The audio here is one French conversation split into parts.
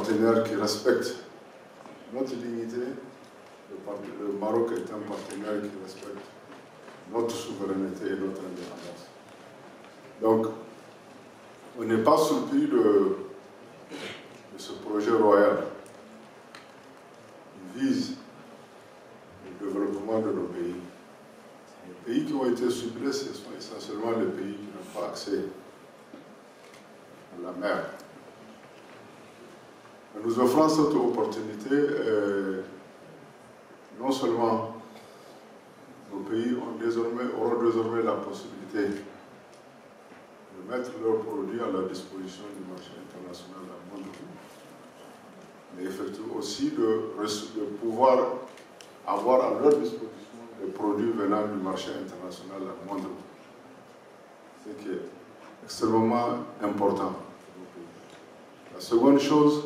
partenaire qui respecte notre dignité. Le Maroc est un partenaire qui respecte notre souveraineté et notre indépendance. Donc, on n'est pas surpris de ce projet royal. Il vise le développement de nos pays. Les pays qui ont été ciblés, ce sont essentiellement les pays qui n'ont pas accès à la mer. En nous offrant cette opportunité, non seulement nos pays auront désormais la possibilité de mettre leurs produits à la disposition du marché international à moindre coût, mais effectivement aussi de pouvoir avoir à leur disposition des produits venant du marché international à moindre coût, ce qui est extrêmement important. La seconde chose,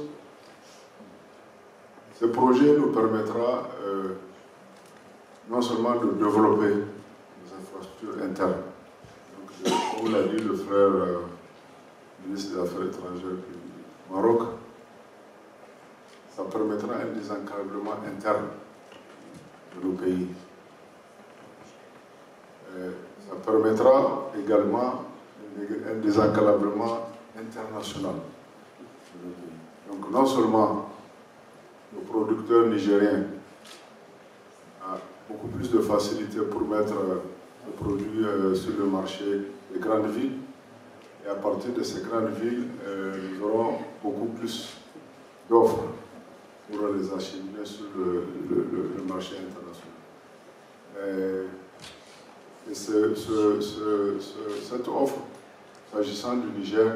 ce projet nous permettra non seulement de développer les infrastructures internes. Donc, comme l'a dit le frère ministre des Affaires étrangères du Maroc, ça permettra un désenclavement interne de nos pays. Ça permettra également un désenclavement international de nos pays. Donc non seulement nos producteurs nigériens ont beaucoup plus de facilité pour mettre les produits sur le marché des grandes villes, et à partir de ces grandes villes, nous aurons beaucoup plus d'offres pour les acheminer sur le marché international. Et cette offre, s'agissant du Niger,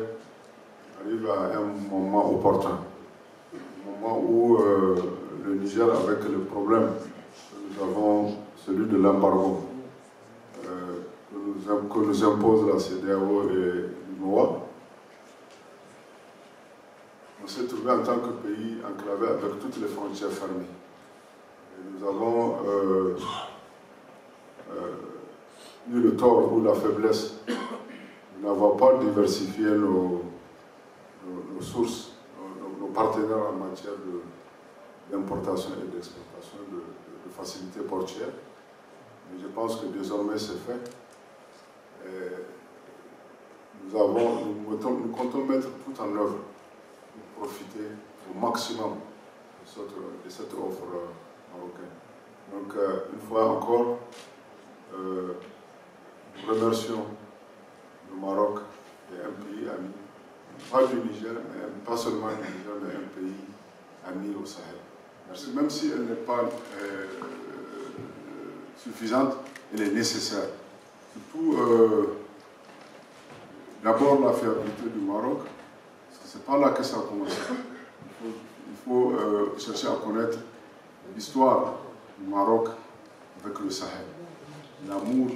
arrive à un moment opportun. Au moment où le Niger, avec le problème que nous avons, celui de l'embargo, que nous impose la CEDEAO et l'UMOA, on s'est trouvé en tant que pays enclavé avec toutes les frontières fermées. Et nous avons eu le tort ou la faiblesse de n'avoir pas diversifié nos sources, nos partenaires en matière d'importation et d'exportation de facilités portières. Mais je pense que désormais c'est fait. Nous comptons mettre tout en œuvre pour profiter au maximum de cette offre marocaine. Donc, une fois encore, nous remercions le Maroc, qui est un pays ami, pas du Niger, mais pas seulement du Niger, mais un pays ami au Sahel. Merci. Même si elle n'est pas suffisante, elle est nécessaire. Surtout, d'abord la fiabilité du Maroc, parce que c'est pas là que ça a commencé. Il faut chercher à connaître l'histoire du Maroc avec le Sahel. L'amour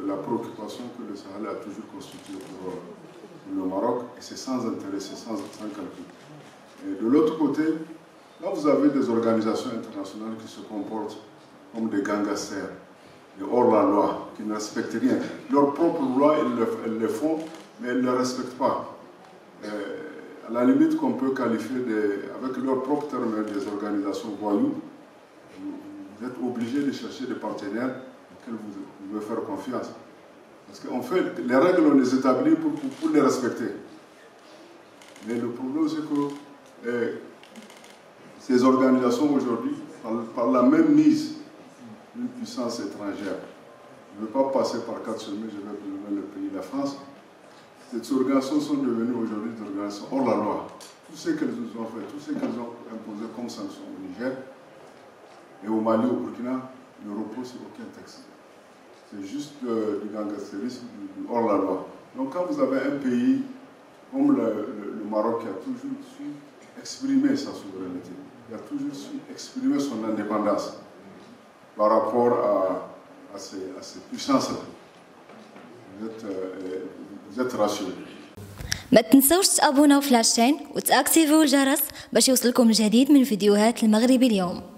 la préoccupation que le Sahel a toujours constitué pour le Maroc, et c'est sans intérêt, c'est sans calcul. Et de l'autre côté, là vous avez des organisations internationales qui se comportent comme des gangsters, des hors-la-loi, qui ne respectent rien. Leurs propres lois, elles les font, mais elles ne les respectent pas. À la limite qu'on peut qualifier, avec leurs propres termes, des organisations voyous, vous êtes obligé de chercher des partenaires auxquels vous devez faire confiance. Parce qu'en fait, les règles, on les établit pour les respecter. Mais le problème, c'est que ces organisations aujourd'hui, par la même mise d'une puissance étrangère, je ne veux pas passer par 4 semaines, je vais vous donner le pays, la France. Ces organisations sont devenues aujourd'hui des organisations hors la loi. Tout ce qu'elles nous ont fait, tout ce qu'elles ont imposé comme sanctions au Niger et au Mali, au Burkina, ne repose sur aucun texte. C'est juste du gangstérisme, du hors la loi. Donc quand vous avez un pays comme le Maroc qui a toujours su exprimer sa souveraineté, qui a toujours su exprimer son indépendance par rapport à ces puissances-là, vous êtes rassurés. ما تنسوش تابونا وفلاشين وتاكتيفوا الجرس باش يوصلكم الجديد من فيديوهات المغربي اليوم.